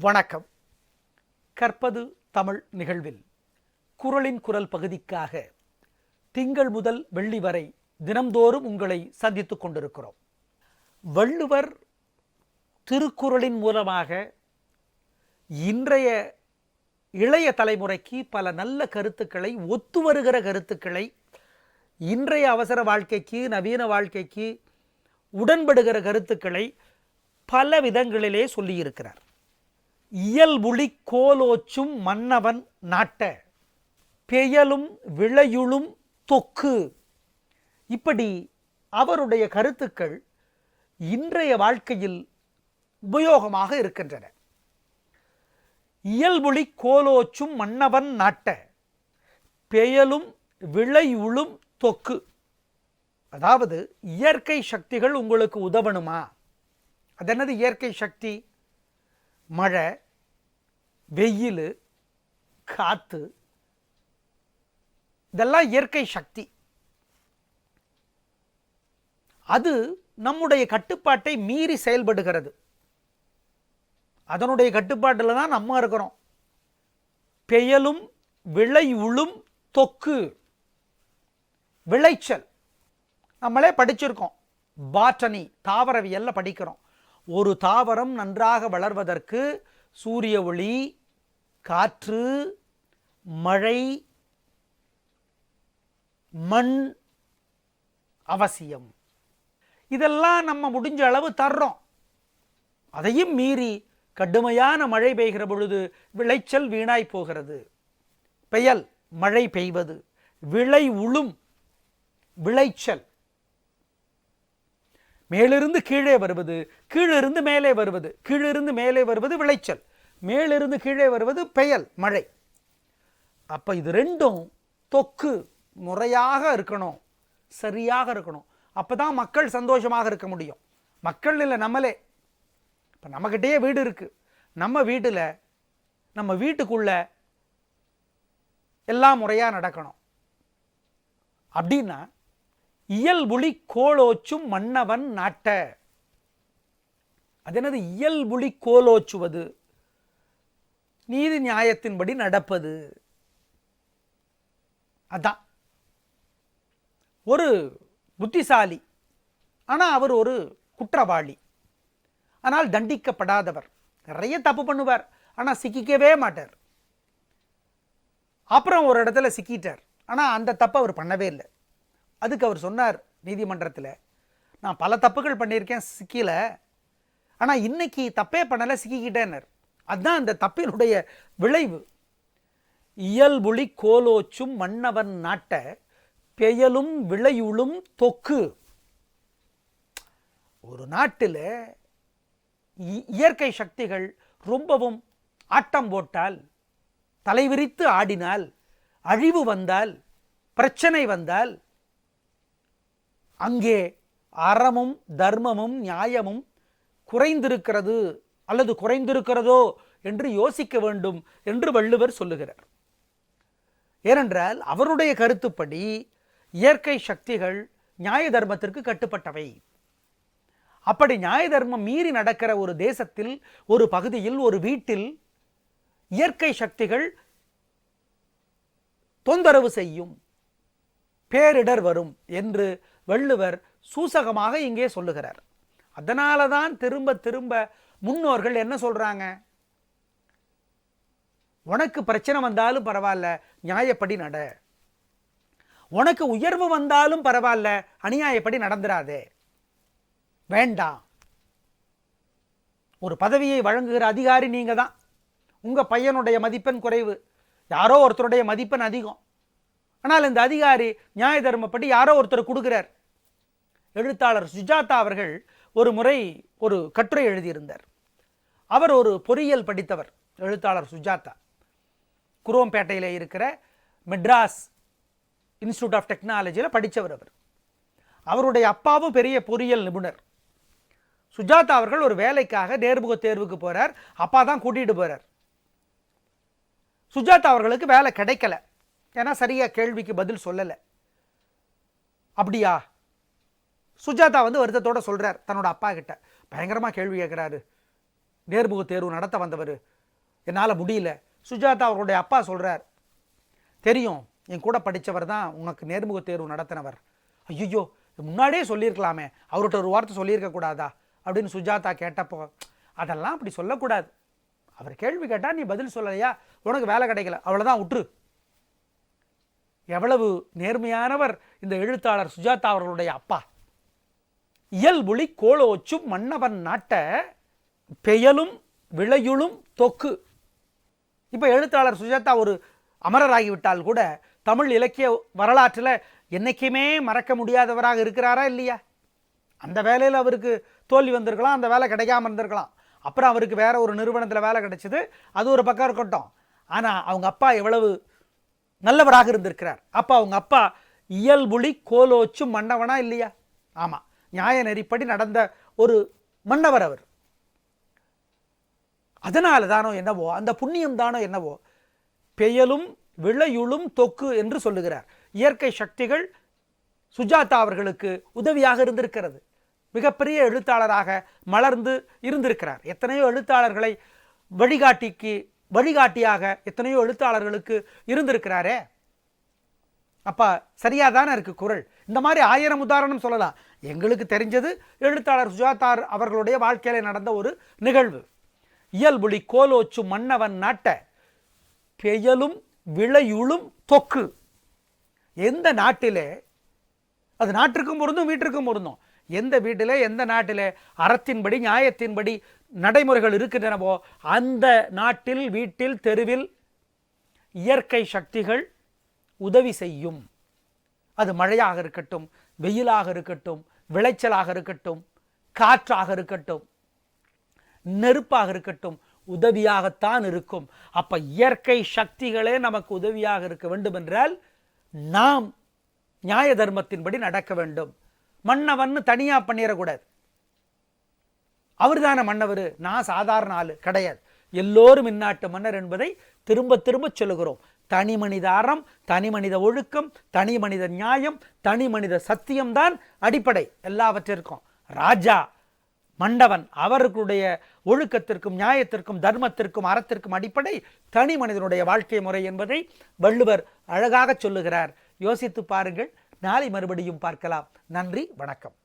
வணக்கம். கற்பது தமிழ் நிகழ்வில் குரலின் குரல் பகுதிக்காக திங்கள் முதல் வெள்ளி வரை தினம்தோறும் உங்களை சந்தித்துக் கொண்டிருக்கிறோம். வள்ளுவர் திருக்குறளின் மூலமாக இன்றைய இளைய தலைமுறைக்கு பல நல்ல கருத்துக்களை, ஒத்து வருகிற கருத்துக்களை, இன்றைய அவசர வாழ்க்கைக்கு, நவீன வாழ்க்கைக்கு உடன்படுகிற கருத்துக்களை பல விதங்களிலே சொல்லியிருக்கிறார். இயல்புலி கோலோச்சும் மன்னவன் நாட்ட பெயலும் விளையுளும் தொக்கு. இப்படி அவருடைய கருத்துக்கள் இன்றைய வாழ்க்கையில் உபயோகமாக இருக்கின்றன. இயல்புலி கோலோச்சும் மன்னவன் நாட்ட பெயலும் விளையுளும் தொக்கு. அதாவது இயற்கை சக்திகள் உங்களுக்கு உதவணுமா? அதென்னது இயற்கை சக்தி? மழை, வெயில், காத்து, இதெல்லாம் இயற்கை சக்தி. அது நம்முடைய கட்டுப்பாட்டை மீறி செயல்படுகிறது. அதனுடைய கட்டுப்பாட்டில் தான் நம்ம இருக்கிறோம். பெயலும் விளையுளும் தொக்கு. விளைச்சல் நம்மளே படிச்சிருக்கோம். பாட்டனி, தாவரவியல்ல படிக்கிறோம். ஒரு தாவரம் நன்றாக வளர்வதற்கு சூரிய ஒளி, காற்று, மழை, மண் அவசியம். இதெல்லாம் நம்ம முடிஞ்ச அளவு தர்றோம். அதையும் மீறி கடுமையான மழை பெய்கிற பொழுது விளைச்சல் வீணாய் போகிறது. பெயல் மழை பெய்வது, விளை உளும் விளைச்சல். மேலிருந்து கீழே வருவது, கீழிருந்து மேலே வருவது, கீழிருந்து மேலே வருவது விளைச்சல், மேலிருந்து கீழே வருவது பெயல் மழை. அப்ப இது ரெண்டும் தொக்கு முறையாக இருக்கணும், சரியாக இருக்கணும். அப்பதான் மக்கள் சந்தோஷமாக இருக்க முடியும். மக்கள் இல்லை, நம்மளே. இப்ப நம்மகிட்டயே வீடு இருக்கு. நம்ம வீட்டுல, நம்ம வீட்டுக்குள்ள எல்லாம் முறையா நடக்கணும். அப்படின்னா இயல்புலி கோலோச்சும் மன்னவன் நாட்ட. அது என்னது? இயல்புலி கோலோச்சுவது, நீதி நியாயத்தின்படி நடப்பது. அதான் ஒரு புத்திசாலி, ஆனா அவர் ஒரு குற்றவாளி, ஆனால் தண்டிக்கப்படாதவர். நிறைய தப்பு பண்ணுவார், ஆனா சிக்கிக்கவே மாட்டார். அப்புறம் ஒரு இடத்துல சிக்கிட்டார், ஆனா அந்த தப்பை அவர் பண்ணவே இல்லை. அதுக்கு அவர் சொன்னார் நீதிமன்றத்தில், நான் பல தப்புகள் பண்ணியிருக்கேன், சிக்கல, ஆனால் இன்னைக்கு தப்பே பண்ணலை, சிக்கிக்கிட்டேனர். அதுதான் அந்த தப்பினுடைய விளைவு. இயல்புலி கோலோச்சும் மன்னவன் நாட்ட பெயலும் விளையுளும் தொக்கு. ஒரு நாட்டில் இயற்கை சக்திகள் ரொம்பவும் ஆட்டம் போட்டால், தலைவிரித்து ஆடினால், அழிவு வந்தால், பிரச்சனை வந்தால், அங்கே அறமும் தர்மமும் நியாயமும் குறைந்திருக்கிறது அல்லது குறைந்திருக்கிறதோ என்று யோசிக்க வேண்டும் என்று வள்ளுவர் சொல்லுகிறார். ஏனென்றால் அவருடைய கருத்துப்படி இயற்கை சக்திகள் நியாய தர்மத்திற்கு கட்டுப்பட்டவை. அப்படி நியாய தர்மம் மீறி நடக்கிற ஒரு தேசத்தில், ஒரு பகுதியில், ஒரு வீட்டில் இயற்கை சக்திகள் தொந்தரவு செய்யும், பேரிடர் வரும் என்று வள்ளுவர் சூசகமாக இங்கே சொல்லுகிறார். அதனாலதான் திரும்ப திரும்ப முன்னோர்கள் என்ன சொல்றாங்க? உனக்கு பிரச்சனை வந்தாலும் பரவாயில்ல, நியாயப்படி நட. உனக்கு உயர்வு வந்தாலும் பரவாயில்ல, அநியாயப்படி நடந்துராதே, வேண்டாம். ஒரு பதவியை வழங்குகிற அதிகாரி நீங்க தான். உங்க பையனுடைய மதிப்பெண் குறைவு, யாரோ ஒருத்தருடைய மதிப்பெண் அதிகம். ஆனால் இந்த அதிகாரி நியாய தர்மப்படி யாரோ ஒருத்தர் கொடுக்கிறார். எழுத்தாளர் சுஜாதா அவர்கள் ஒரு முறை ஒரு கட்டுரை எழுதியிருந்தார். அவர் ஒரு பொறியியல் படித்தவர். எழுத்தாளர் சுஜாதா குரோம்பேட்டையில் இருக்கிற மெட்ராஸ் இன்ஸ்டிடியூட் ஆஃப் டெக்னாலஜியில் படித்தவர். அவருடைய அப்பாவும் பெரிய பொறியியல் நிபுணர். சுஜாதா அவர்கள் ஒரு வேலைக்காக நேர்முக தேர்வுக்கு போறார். அப்பா தான் கூட்டிட்டு போறார். சுஜாதா அவர்களுக்கு வேலை கிடைக்கல, ஏன்னா சரியா கேள்விக்கு பதில் சொல்லலை. அப்படியா? சுஜாதா வருத்தத்தோட சொல்றார் தன்னோட அப்பா கிட்ட, பயங்கரமா கேள்வி கேட்கிறாரு, நேர்முக தேர்வு நடத்த வந்தவர் என்னால் முடியல. சுஜாதா அவர்களுடைய அப்பா சொல்கிறார், தெரியும் என் கூட படித்தவர் தான் உனக்கு நேர்முக தேர்வு நடத்தினவர். ஐயோ முன்னாடியே சொல்லியிருக்கலாமே, அவர்கிட்ட ஒரு வார்த்தை சொல்லியிருக்க கூடாதா அப்படின்னு சுஜாதா கேட்டப்போ, அதெல்லாம் அப்படி சொல்லக்கூடாது. அவர் கேள்வி கேட்டால் நீ பதில் சொல்லலையா, உனக்கு வேலை கிடைக்கல, அவ்வளோதான் விட்டுரு. எவ்வளவு நேர்மையானவர் இந்த எழுத்தாளர் சுஜாதா அவர்களுடைய அப்பா. இயல்புலி கோலோச்சும் மன்னவன் நாட்ட பெயலும் விளையுளும் தொக்கு. இப்போ எழுத்தாளர் சுஜாதா ஒரு அமரராகிவிட்டால் கூட தமிழ் இலக்கிய வரலாற்றில் என்னைக்குமே மறக்க முடியாதவராக இருக்கிறாரா இல்லையா? அந்த வேலையில் அவருக்கு தோல்வி வந்திருக்கலாம், அந்த வேலை கிடைக்காம இருந்திருக்கலாம். அப்புறம் அவருக்கு வேற ஒரு நிறுவனத்தில் வேலை கிடைச்சிது, அது ஒரு பக்கம் இருக்கட்டும். ஆனால் அவங்க அப்பா எவ்வளவு நல்லவராக இருந்திருக்கிறார். அப்போ அவங்க அப்பா இயல்புலி கோலோச்சும் மன்னவனா இல்லையா? ஆமாம், நியாய நெறிப்படி நடந்த ஒரு மன்னவர் அவர். அதனால தானோ என்னவோ, அந்த புண்ணியம் தானோ என்னவோ, பெயலும் விளையுளும் தொக்கு என்று சொல்லுகிறார். இயற்கை சக்திகள் சுஜாதா அவர்களுக்கு உதவியாக இருந்திருக்கிறது. மிகப்பெரிய எழுத்தாளராக மலர்ந்து இருந்திருக்கிறார். எத்தனையோ எழுத்தாளர்களை வழிகாட்டியாக எத்தனையோ எழுத்தாளர்களுக்கு இருந்திருக்கிறாரே. அப்ப சரியா தானே இருக்கு குறள். இந்த மாதிரி 1000 உதாரணம் சொல்லலாம். எங்களுக்கு தெரிஞ்சது எழுத்தாளர் சுஜாதா அவர்களுடைய வாழ்க்கையில நடந்த ஒரு நிகழ்வு. இயல்புலி கோலோச்சும் மன்னவன் நாட்ட பெயலும் விளையுளும் தொக்கு. எந்த நாட்டிலே, அது நாட்டிற்கும் பொருந்தும் வீட்டிற்கும் பொருந்தும், எந்த வீட்டிலே எந்த நாட்டிலே அறத்தின்படி நியாயத்தின்படி நடைமுறைகள் இருக்கின்றனவோ அந்த நாட்டில் வீட்டில் தெருவில் இயற்கை சக்திகள் உதவி செய்யும். அது மழையாக இருக்கட்டும், வெயிலாக இருக்கட்டும், விளைச்சலாக இருக்கட்டும், காற்றாக இருக்கட்டும், நெருப்பாக இருக்கட்டும், உதவியாகத்தான் இருக்கும். அப்ப இயற்கை சக்திகளே நமக்கு உதவியாக இருக்க வேண்டும் என்றால் நாம் நியாய தர்மத்தின்படி நடக்க வேண்டும். மன்னவன் தனியா பண்ணிடக்கூடாது. அவர் தானே மன்னவர், நான் சாதாரண ஆளு கிடையாது. எல்லோரும் இந்நாட்டு மன்னர் என்பதை திரும்ப திரும்ப சொல்லுகிறோம். தனி மனித அறம், தனி மனித ஒழுக்கம், தனி மனித நியாயம், தனி மனித சத்தியம்தான் அடிப்படை எல்லாவற்றிற்கும். ராஜா மன்னவன் அவர்களுடைய ஒழுக்கத்திற்கும் நியாயத்திற்கும் தர்மத்திற்கும் அறத்திற்கும் அடிப்படை தனி மனிதனுடைய வாழ்க்கை முறை என்பதை வள்ளுவர் அழகாக சொல்லுகிறார். யோசித்து பாருங்கள். நாளை மறுபடியும் பார்க்கலாம். நன்றி, வணக்கம்.